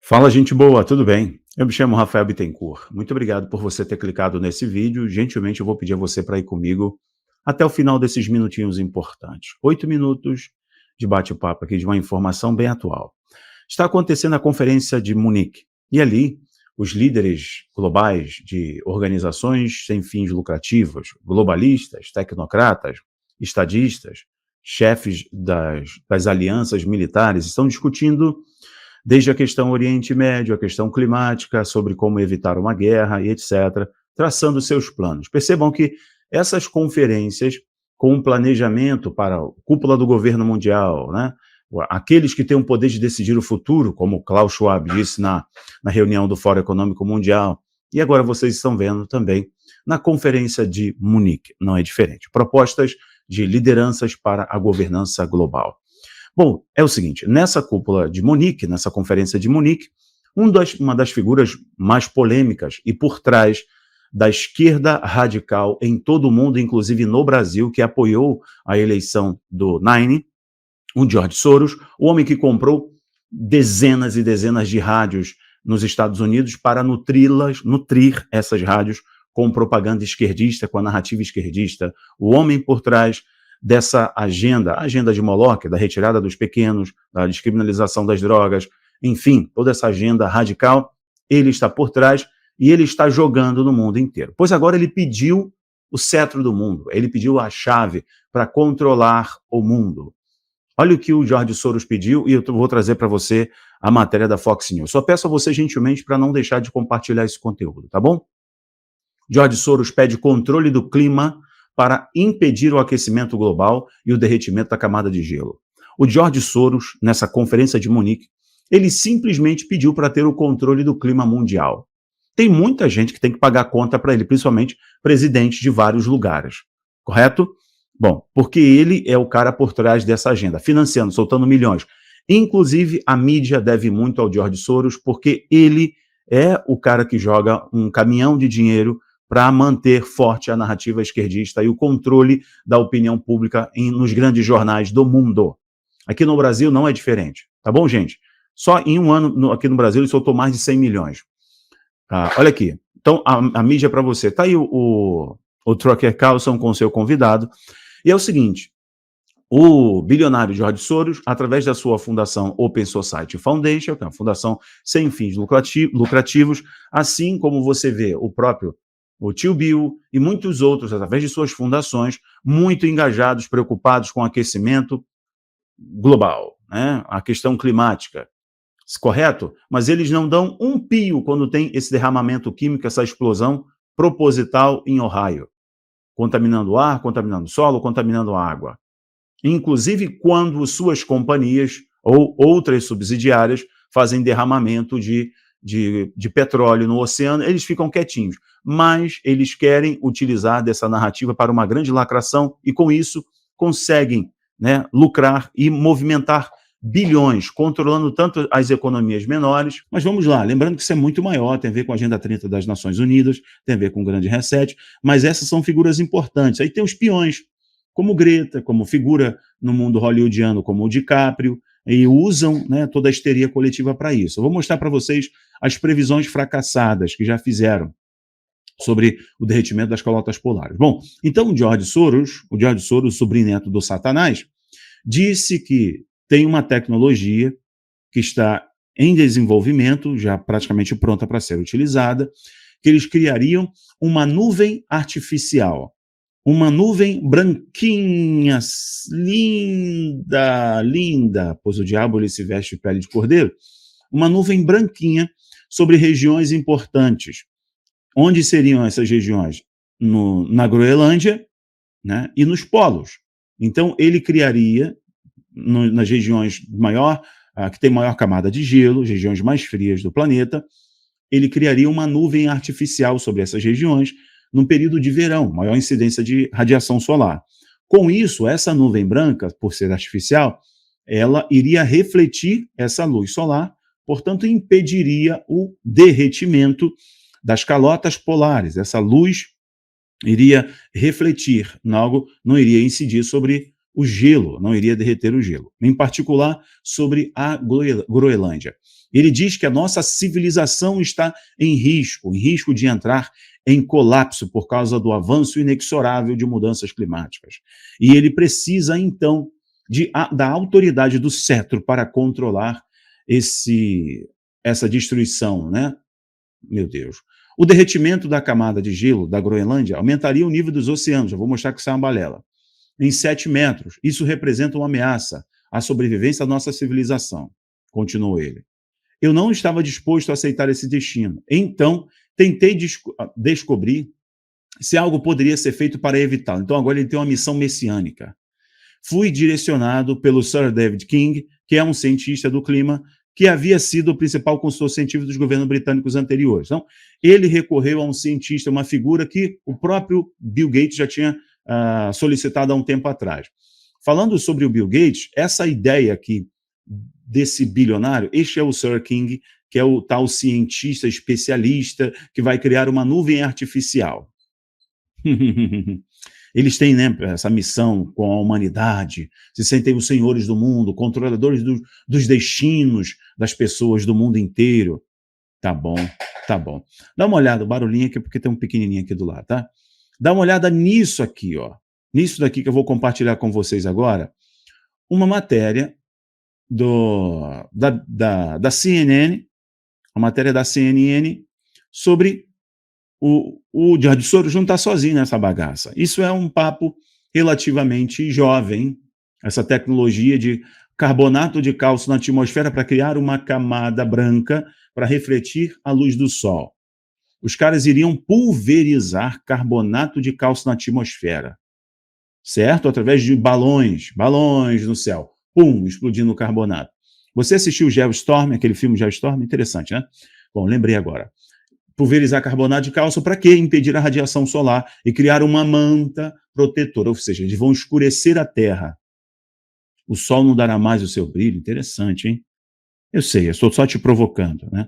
Fala, gente boa, tudo bem? Eu me chamo Rafael Bittencourt. Muito obrigado por você ter clicado nesse vídeo. Gentilmente, eu vou pedir a você para ir comigo até o final desses minutinhos importantes. 8 minutos de bate-papo aqui, de uma informação bem atual. Está acontecendo a Conferência de Munique, e ali os líderes globais de organizações sem fins lucrativos, globalistas, tecnocratas, estadistas, chefes das alianças militares estão discutindo desde a questão Oriente Médio, a questão climática, sobre como evitar uma guerra e etc., traçando seus planos. Percebam que essas conferências, com um planejamento para a cúpula do governo mundial, né, aqueles que têm o poder de decidir o futuro, como Klaus Schwab disse na reunião do Fórum Econômico Mundial, e agora vocês estão vendo também na Conferência de Munique, não é diferente. Propostas de lideranças para a governança global. Bom, é o seguinte, nessa cúpula de Munique, nessa conferência de Munique, uma das figuras mais polêmicas e por trás da esquerda radical em todo o mundo, inclusive no Brasil, que apoiou a eleição do Nine, o George Soros, o homem que comprou dezenas e dezenas de rádios nos Estados Unidos para nutrir essas rádios com propaganda esquerdista, com a narrativa esquerdista, o homem por trás dessa agenda, a agenda de Moloch, da retirada dos pequenos, da descriminalização das drogas, enfim, toda essa agenda radical, ele está por trás e ele está jogando no mundo inteiro. Pois agora ele pediu o cetro do mundo, ele pediu a chave para controlar o mundo. Olha o que o George Soros pediu e eu vou trazer para você a matéria da Fox News. Só peço a você gentilmente para não deixar de compartilhar esse conteúdo, tá bom? George Soros pede controle do clima para impedir o aquecimento global e o derretimento da camada de gelo. O George Soros, nessa conferência de Munique, ele simplesmente pediu para ter o controle do clima mundial. Tem muita gente que tem que pagar conta para ele, principalmente presidentes de vários lugares, correto? Bom, porque ele é o cara por trás dessa agenda, financiando, soltando milhões. Inclusive, a mídia deve muito ao George Soros, porque ele é o cara que joga um caminhão de dinheiro para manter forte a narrativa esquerdista e o controle da opinião pública nos grandes jornais do mundo. Aqui no Brasil não é diferente, tá bom, gente? Só em um ano aqui no Brasil ele soltou mais de 100 milhões. Olha aqui, então a mídia é para você. Tá aí o Tucker Carlson com o seu convidado, e é o seguinte, o bilionário George Soros, através da sua fundação Open Society Foundation, que é uma fundação sem fins lucrativos, assim como você vê o tio Bill e muitos outros, através de suas fundações, muito engajados, preocupados com o aquecimento global, né? A questão climática, correto? Mas eles não dão um pio quando tem esse derramamento químico, essa explosão proposital em Ohio, contaminando o ar, contaminando o solo, contaminando a água. Inclusive quando suas companhias ou outras subsidiárias fazem derramamento de petróleo no oceano, eles ficam quietinhos, mas eles querem utilizar dessa narrativa para uma grande lacração e com isso conseguem, né, lucrar e movimentar bilhões, controlando tanto as economias menores, mas vamos lá, lembrando que isso é muito maior, tem a ver com a Agenda 30 das Nações Unidas, tem a ver com o Grande Reset, mas essas são figuras importantes. Aí tem os peões, como Greta, como figura no mundo hollywoodiano, como o DiCaprio, e usam, né, toda a histeria coletiva para isso. Eu vou mostrar para vocês as previsões fracassadas que já fizeram sobre o derretimento das calotas polares. Bom, então o George Soros, sobrinho neto do Satanás, disse que tem uma tecnologia que está em desenvolvimento, já praticamente pronta para ser utilizada, que eles criariam uma nuvem artificial, uma nuvem branquinha, linda, pois o diabo ele se veste de pele de cordeiro, uma nuvem branquinha sobre regiões importantes. Onde seriam essas regiões? Na Groenlândia, né, e nos polos. Então, ele criaria, nas regiões que tem maior camada de gelo, regiões mais frias do planeta, ele criaria uma nuvem artificial sobre essas regiões, num período de verão, maior incidência de radiação solar. Com isso, essa nuvem branca, por ser artificial, ela iria refletir essa luz solar, portanto, impediria o derretimento das calotas polares. Essa luz iria refletir, não iria incidir sobre o gelo, não iria derreter o gelo, em particular sobre a Groenlândia. Ele diz que a nossa civilização está em risco de entrar em colapso por causa do avanço inexorável de mudanças climáticas. E ele precisa, então, da autoridade do cetro para controlar essa destruição, né? Meu Deus. O derretimento da camada de gelo da Groenlândia aumentaria o nível dos oceanos, eu vou mostrar que isso é uma balela, em 7 metros. Isso representa uma ameaça à sobrevivência da nossa civilização, continuou ele. Eu não estava disposto a aceitar esse destino. Então, tentei descobrir se algo poderia ser feito para evitá-lo. Então, agora ele tem uma missão messiânica. Fui direcionado pelo Sir David King, que é um cientista do clima, que havia sido o principal consultor científico dos governos britânicos anteriores. Então, ele recorreu a um cientista, uma figura que o próprio Bill Gates já tinha solicitado há um tempo atrás. Falando sobre o Bill Gates, essa ideia aqui desse bilionário, este é o Sir King, que é o tal cientista especialista que vai criar uma nuvem artificial. Eles têm, né, essa missão com a humanidade, se sentem os senhores do mundo, controladores dos destinos das pessoas do mundo inteiro. Tá bom, tá bom. Dá uma olhada, o barulhinho aqui, porque tem um pequenininho aqui do lado, tá? Dá uma olhada nisso aqui, ó. Nisso daqui que eu vou compartilhar com vocês agora, uma matéria da CNN, a matéria da CNN sobre o George Soros não está sozinho nessa bagaça. Isso é um papo relativamente jovem, essa tecnologia de carbonato de cálcio na atmosfera para criar uma camada branca para refletir a luz do sol. Os caras iriam pulverizar carbonato de cálcio na atmosfera, certo? Através de balões no céu. Pum, explodindo o carbonato. Você assistiu Geostorm, aquele filme Geostorm? Interessante, né? Bom, lembrei agora. Pulverizar carbonato de cálcio para quê? Impedir a radiação solar e criar uma manta protetora, ou seja, eles vão escurecer a Terra. O Sol não dará mais o seu brilho. Interessante, hein? Eu sei, eu estou só te provocando, né?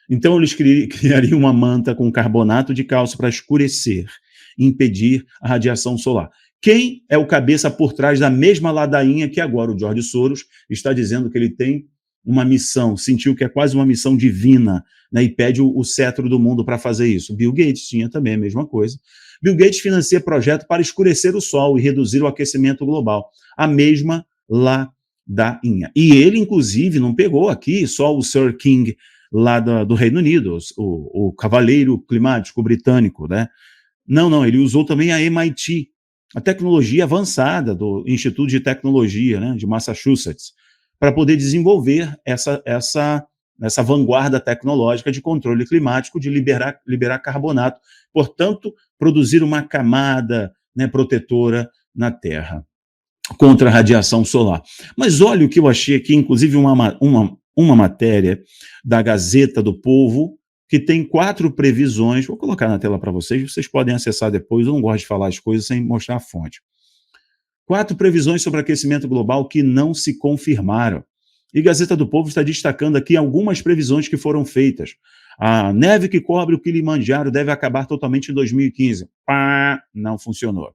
Então eles criariam uma manta com carbonato de cálcio para escurecer, impedir a radiação solar. Quem é o cabeça por trás da mesma ladainha que agora o George Soros está dizendo que ele tem uma missão, sentiu que é quase uma missão divina, né, e pede o cetro do mundo para fazer isso. Bill Gates tinha também a mesma coisa. Bill Gates financia projeto para escurecer o Sol e reduzir o aquecimento global. A mesma ladainha. E ele, inclusive, não pegou aqui só o Sir King lá do Reino Unido, o cavaleiro climático britânico, né? Não, ele usou também a MIT, a tecnologia avançada do Instituto de Tecnologia, né, de Massachusetts, para poder desenvolver essa vanguarda tecnológica de controle climático, de liberar carbonato, portanto, produzir uma camada, né, protetora na Terra contra a radiação solar. Mas olha o que eu achei aqui, inclusive uma matéria da Gazeta do Povo, que tem 4 previsões, vou colocar na tela para vocês podem acessar depois, eu não gosto de falar as coisas sem mostrar a fonte. 4 previsões sobre aquecimento global que não se confirmaram. E Gazeta do Povo está destacando aqui algumas previsões que foram feitas. A neve que cobre o Kilimanjaro deve acabar totalmente em 2015. Pá, não funcionou.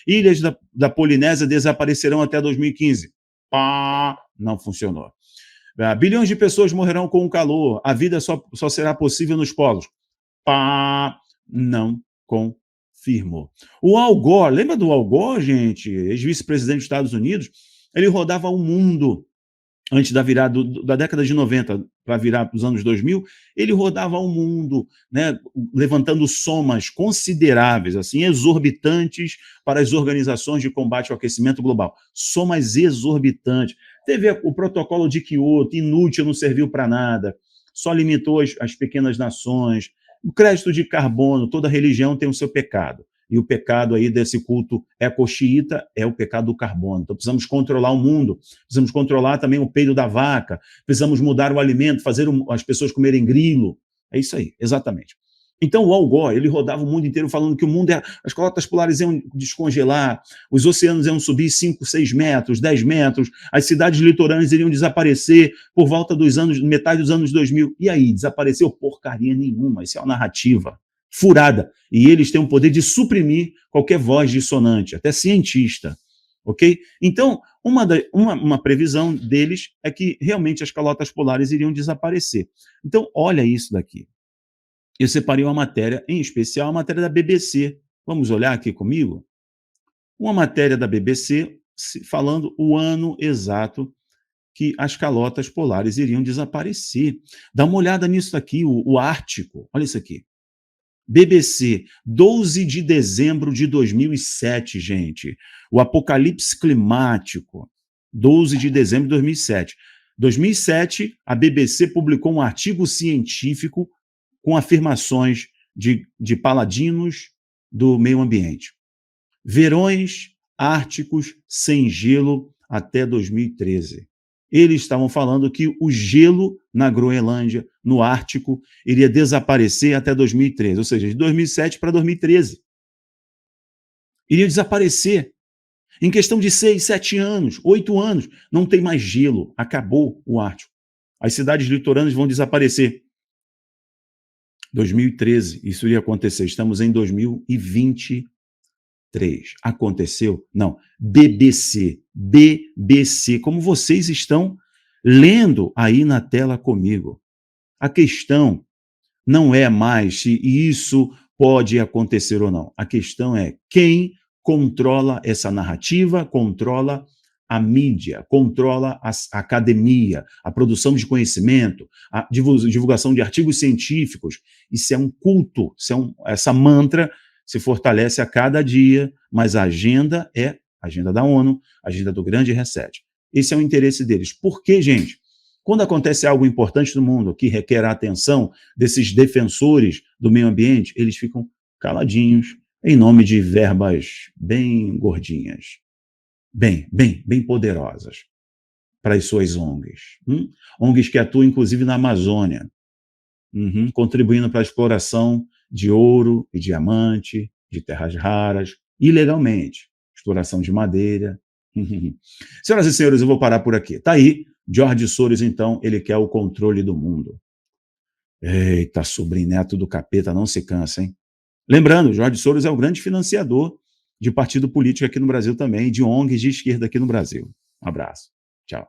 Ilhas da Polinésia desaparecerão até 2015. Pá, não funcionou. Bilhões de pessoas morrerão com o calor. A vida só será possível nos polos. Pá, não confirmou. O Al Gore, lembra do Al Gore, gente? Ex-vice-presidente dos Estados Unidos? Ele rodava o mundo antes da virada da década de 90 para virar para os anos 2000, ele rodava o mundo, né, levantando somas consideráveis, assim, exorbitantes para as organizações de combate ao aquecimento global. Somas exorbitantes. Teve o protocolo de Kyoto, inútil, não serviu para nada, só limitou as pequenas nações. O crédito de carbono, toda religião tem o seu pecado. E o pecado aí desse culto eco-xiita é o pecado do carbono. Então precisamos controlar o mundo, precisamos controlar também o peido da vaca, precisamos mudar o alimento, fazer as pessoas comerem grilo. É isso aí, exatamente. Então o Al Gore, ele rodava o mundo inteiro falando que o mundo as calotas polares iam descongelar, os oceanos iam subir 5, 6 metros, 10 metros, as cidades litorâneas iriam desaparecer por volta metade dos anos 2000. E aí, desapareceu porcaria nenhuma, isso é uma narrativa furada, e eles têm o poder de suprimir qualquer voz dissonante, até cientista. ok? Então, uma previsão deles é que realmente as calotas polares iriam desaparecer. Então, olha isso daqui. Eu separei uma matéria, em especial a matéria da BBC. Vamos olhar aqui comigo? Uma matéria da BBC falando o ano exato que as calotas polares iriam desaparecer. Dá uma olhada nisso daqui, o Ártico. Olha isso aqui. BBC, 12 de dezembro de 2007, gente. O apocalipse climático, 12 de dezembro de 2007. 2007, a BBC publicou um artigo científico com afirmações de paladinos do meio ambiente. Verões árticos sem gelo até 2013. Eles estavam falando que o gelo na Groenlândia, no Ártico, iria desaparecer até 2013, ou seja, de 2007 para 2013. Iria desaparecer. Em questão de 6, 7 anos, 8 anos, não tem mais gelo, acabou o Ártico. As cidades litorâneas vão desaparecer. 2013, isso iria acontecer. Estamos em 2023. Aconteceu? Não. BBC. BBC. Como vocês estão lendo aí na tela comigo. A questão não é mais se isso pode acontecer ou não. A questão é quem controla essa narrativa, controla a mídia, controla a academia, a produção de conhecimento, a divulgação de artigos científicos. Isso é um culto, essa mantra se fortalece a cada dia, mas a agenda é a agenda da ONU, a agenda do grande reset. Esse é o interesse deles. Por quê, gente? Quando acontece algo importante no mundo que requer a atenção desses defensores do meio ambiente, eles ficam caladinhos em nome de verbas bem gordinhas, bem poderosas para as suas ONGs. ONGs que atuam, inclusive, na Amazônia, contribuindo para a exploração de ouro e diamante, de terras raras, ilegalmente, exploração de madeira. Senhoras e senhores, eu vou parar por aqui. Tá aí, George Soros, então, ele quer o controle do mundo. Eita, sobrinho neto do capeta, não se cansa, hein? Lembrando, George Soros é o grande financiador de partido político aqui no Brasil também, de ONGs de esquerda aqui no Brasil. Um abraço. Tchau.